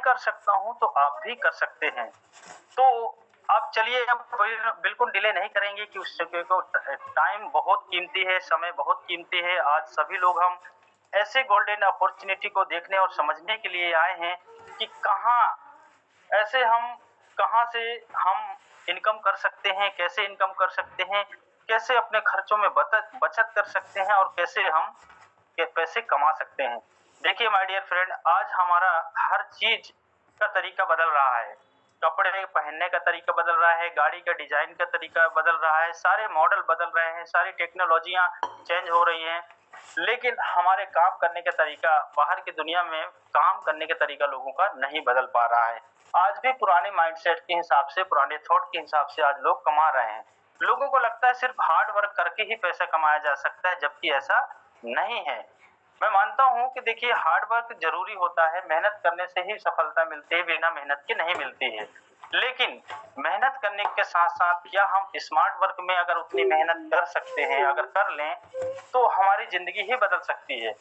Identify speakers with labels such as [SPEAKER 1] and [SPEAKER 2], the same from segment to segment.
[SPEAKER 1] कर सकता हूँ तो आप भी कर सकते हैं। तो अब चलिए, अब बिल्कुल डिले नहीं करेंगे कि उस जगह को टाइम बहुत कीमती है, समय बहुत कीमती है। आज सभी लोग हम ऐसे गोल्डन अपॉर्चुनिटी को देखने और समझने के लिए आए हैं कि ऐसे हम कहाँ से हम इनकम कर सकते हैं, कैसे इनकम कर सकते हैं, कैसे अपने खर्चों में बचत कर सकते हैं और कैसे हम के पैसे कमा सकते हैं। देखिए माय डियर फ्रेंड, आज हमारा हर चीज़ का तरीका बदल रहा है। कपड़े पहनने का तरीका बदल रहा है, गाड़ी का डिज़ाइन का तरीका बदल रहा है, सारे मॉडल बदल रहे हैं, सारी टेक्नोलॉजियाँ चेंज हो रही हैं। लेकिन हमारे काम करने का तरीका, बाहर की दुनिया में काम करने का तरीका लोगों का नहीं बदल पा रहा है। आज भी पुराने माइंडसेट के हिसाब से, पुराने थॉट के हिसाब से आज लोग कमा रहे हैं। लोगों को लगता है सिर्फ हार्ड वर्क करके ही पैसा कमाया जा सकता है, जबकि ऐसा नहीं है। मैं मानता हूँ कि देखिए, हार्ड वर्क ज़रूरी होता है, मेहनत करने से ही सफलता मिलती है, बिना मेहनत के नहीं मिलती है। लेकिन मेहनत करने के साथ-साथ क्या हम स्मार्ट वर्क में अगर उतनी मेहनत कर सकते हैं, अगर कर लें, तो हमारी ज़िंदगी ही बदल सकती है।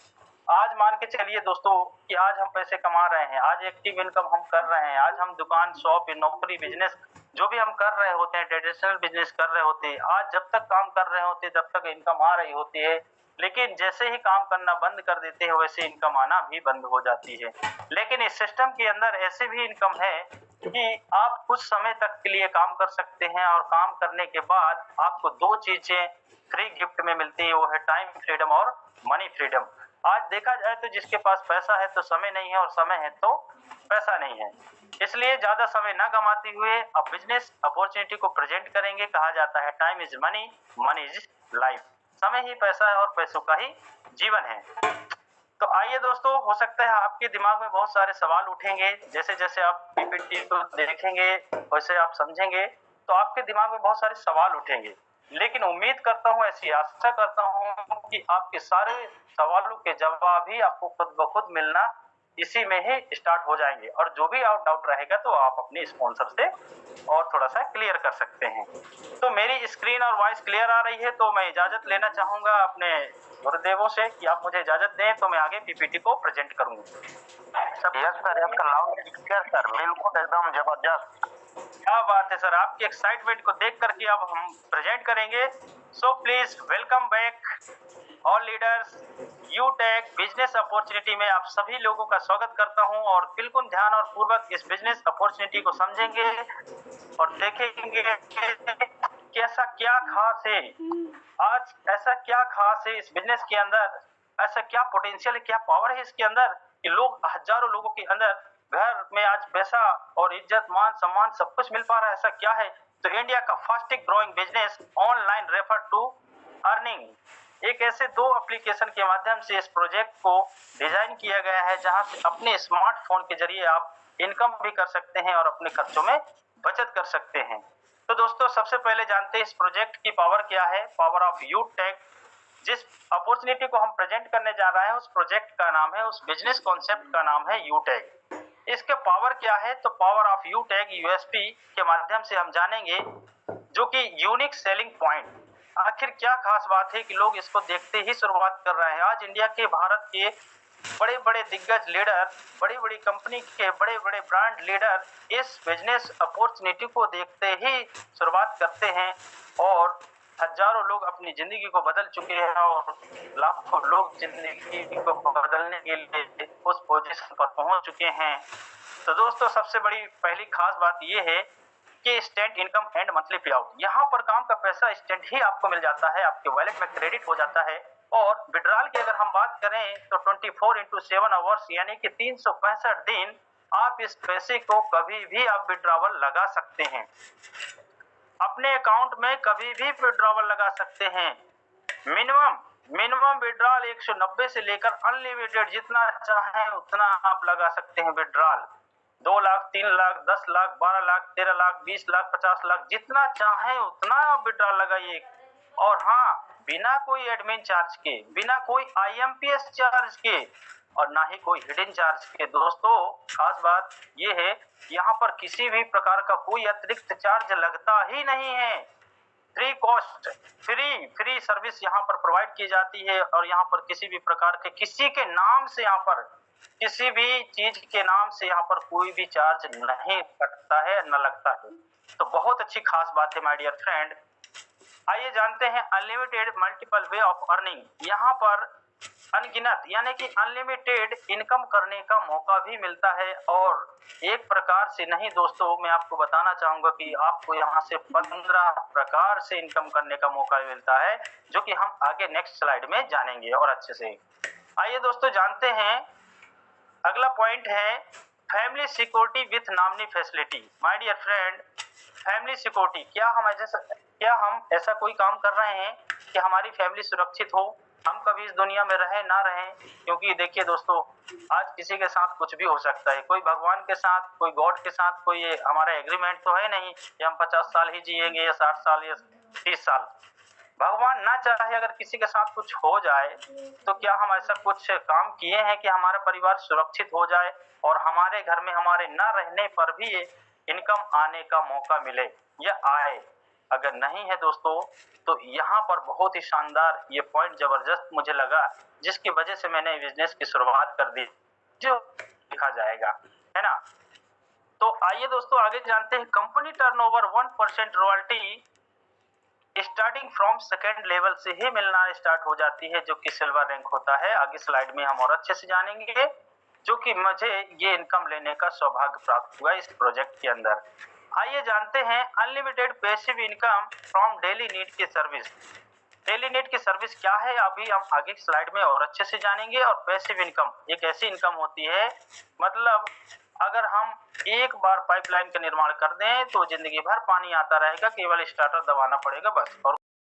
[SPEAKER 1] आज मान के चलिए दोस्तों कि आज हम पैसे कमा रहे हैं, आज एक्टिव इनकम हम कर रहे हैं, आज हम दुकान, शॉप, नौकरी, बिज़नेस जो भी हम कर रहे होते हैं, ट्रेडिशनल बिज़नेस कर रहे होते हैं, आज जब तक काम कर रहे होते हैं, तब तक इनकम आ रही होती है। लेकिन जैसे ही काम करना बंद कर देते हैं, वैसे इनकम आना भी बंद हो जाती है। लेकिन इस सिस्टम के अंदर ऐसे भी इनकम है कि आप कुछ समय तक के लिए काम कर सकते हैं और काम करने के बाद आपको 2 चीज़ें फ्री गिफ्ट में मिलती है, वो है टाइम फ्रीडम और मनी फ्रीडम। आज देखा जाए तो जिसके पास पैसा है तो समय नहीं है, और समय है तो पैसा नहीं है। इसलिए ज़्यादा समय ना गंवाते हुए अब बिज़नेस अपॉर्चुनिटी को प्रेज़ेंट करेंगे। कहा जाता है time is money, money is life. समय ही पैसा है और पैसों का ही जीवन है। तो आइए दोस्तों, हो सकता है आपके दिमाग में बहुत सारे सवाल उठेंगे। जैसे-जैसे आप पीपीटी को देखेंगे, वैसे आप समझेंगे, तो आपके दिमाग में बहुत सारे सवाल उठेंगे। लेकिन उम्मीद करता हूँ, ऐसी आशा करता हूँ कि आपके सारे सवालों के जवाब ही आपको खुद ब खुद मिलना इसी में ही स्टार्ट हो जाएँगे, और जो भी डाउट रहेगा तो आप अपने स्पॉन्सर से और थोड़ा-सा क्लियर कर सकते हैं। तो मेरी स्क्रीन और वॉइस क्लियर आ रही है, तो मैं इजाज़त लेना चाहूँगा अपने गुरुदेवों से कि आप मुझे इजाज़त दें तो मैं आगे पीपीटी को प्रेज़ेंट करूँ।
[SPEAKER 2] यस सर, आपका लाउड एंड क्लियर सर, बिल्कुल एकदम जबरदस्त।
[SPEAKER 1] क्या बात है सर, आपकी एक्साइटमेंट को देख कर के अब हम प्रेज़ेंट करेंगे। So please welcome back all leaders. यूटेक business opportunity में आप सभी लोगों का स्वागत करता हूँ, और बिल्कुल ध्यान और पूर्वक इस बिज़नेस अपॉर्चुनिटी को समझेंगे और देखेंगे कि ऐसा क्या ख़ास है, आज ऐसा क्या ख़ास है इस बिज़नेस के अंदर, ऐसा क्या पोटेंशियल है, क्या पावर है इसके अंदर कि लोग, हज़ारों लोगों के अंदर घर में आज पैसा और इज्जत, मान सम्मान सब कुछ मिल पा रहा है। ऐसा क्या है? तो इंडिया का fastest growing business online refer to earning, एक ऐसे 2 एप्लीकेशन के माध्यम से इस प्रोजेक्ट को डिजाइन किया गया है, जहां से अपने स्मार्टफोन के जरिए आप इनकम भी कर सकते हैं और अपने खर्चों में बचत कर सकते हैं। तो दोस्तों, सबसे पहले जानते हैं इस प्रोजेक्ट की पावर क्या है। पावर ऑफ यूटेक, जिस अपॉर्चुनिटी को हम प्रेजेंट करने जा रहे हैं, उस प्रोजेक्ट का नाम है, उस बिजनेस कॉन्सेप्ट का नाम है यूटेक। इसके पावर क्या है? तो पावर ऑफ यूटेक यूएसपी के माध्यम से हम जानेंगे, जो कि यूनिक सेलिंग पॉइंट। आखिर क्या खास बात है कि लोग इसको देखते ही शुरुआत कर रहे हैं। आज इंडिया के, भारत के बड़े-बड़े दिग्गज लीडर, बड़ी-बड़ी कंपनी के बड़े-बड़े ब्रांड लीडर इस बिजनेस अपॉर्चुनिटी को देखते ही शुरुआत करते हैं, और हजारों लोग अपनी जिंदगी को बदल चुके हैं, और लाखों लोग जिंदगी को बदलने के लिए उस पोजीशन पर पहुंच चुके हैं। तो दोस्तों, सबसे बड़ी पहली खास बात यह है कि इंस्टेंट इनकम एंड मंथली पे आउट। यहाँ पर काम का पैसा इंस्टेंट ही आपको मिल जाता है, आपके वॉलेट में क्रेडिट हो जाता है। और विड्रॉल की अगर हम बात करें तो 24/7 आवर्स, यानी कि 365 दिन आप इस पैसे को कभी भी आप विड्रॉवल लगा सकते हैं, अपने अकाउंट में कभी भी विड्रॉवल लगा सकते हैं। मिनिमम विड्रॉल 190 से लेकर अनलिमिटेड जितना चाहें उतना आप लगा सकते हैं विड्रॉल। 2 लाख, 3 लाख, 10 लाख, 12 लाख, 13 लाख, 20 लाख, 50 लाख, जितना चाहें उतना आप विड्रॉल लगाइए। और हाँ, बिना कोई एडमिन चार्ज के, बिना कोई आईएमपीएस चार्ज के, और ना ही कोई हिडन चार्ज के। दोस्तों, खास बात यह है, यहाँ पर किसी भी प्रकार का कोई अतिरिक्त चार्ज लगता ही नहीं है। फ्री कॉस्ट, फ्री सर्विस यहाँ पर प्रोवाइड की जाती है, और यहाँ पर किसी भी प्रकार के, किसी के नाम से यहाँ पर किसी भी चीज के नाम से यहाँ पर कोई भी चार्ज नहीं कटता है न लगता है। तो बहुत अच्छी खास बात है माय डियर फ्रेंड। आइए जानते हैं unlimited multiple way of earning. यहाँ पर अनगिनत यानी कि अनलिमिटेड इनकम करने का मौका भी मिलता है, और एक प्रकार से नहीं दोस्तों, मैं आपको बताना चाहूंगा कि आपको यहाँ से 15 प्रकार से इनकम करने का मौका मिलता है, जो कि हम आगे नेक्स्ट स्लाइड में जानेंगे और अच्छे से। आइए दोस्तों जानते हैं, अगला पॉइंट है family security with nominee facility. My dear friend, family security, क्या हम ऐसा कोई काम कर रहे हैं कि हमारी फैमिली सुरक्षित हो, हम कभी इस दुनिया में रहें ना रहें। क्योंकि देखिए दोस्तों, आज किसी के साथ कुछ भी हो सकता है, कोई भगवान के साथ, कोई गॉड के साथ कोई हमारा एग्रीमेंट तो है नहीं कि हम 50 साल ही जिएंगे या 60 साल या 30 साल। भगवान ना चाहे अगर किसी के साथ कुछ हो जाए, तो क्या हम ऐसा कुछ काम किए हैं कि हमारा परिवार सुरक्षित हो जाए और हमारे घर में हमारे न रहने पर भी इनकम आने का मौका मिले या आए? अगर नहीं है दोस्तों, तो यहाँ पर बहुत ही शानदार ये पॉइंट जबरदस्त मुझे लगा, जिसकी वजह से मैंने बिजनेस की शुरुआत कर दी, जो लिखा जाएगा, है ना। तो आइए दोस्तों आगे जानते हैं, company turnover 1% royalty starting from second level से ही मिलना स्टार्ट हो जाती है, जो कि सिल्वर रैंक होता है। आगे स्लाइड में हम और अच्छे से जानेंगे, जो कि मुझे ये इनकम लेने का सौभाग्य प्राप्त हुआ इस प्रोजेक्ट के अंदर। आइए जानते हैं unlimited passive income from daily need की सर्विस। डेली नीड की सर्विस क्या है, अभी हम आगे स्लाइड में और अच्छे से जानेंगे। और पैसिव इनकम एक ऐसी इनकम होती है, मतलब अगर हम एक बार पाइपलाइन का निर्माण कर दें तो जिंदगी भर पानी आता रहेगा, केवल स्टार्टर दबाना पड़ेगा बस। और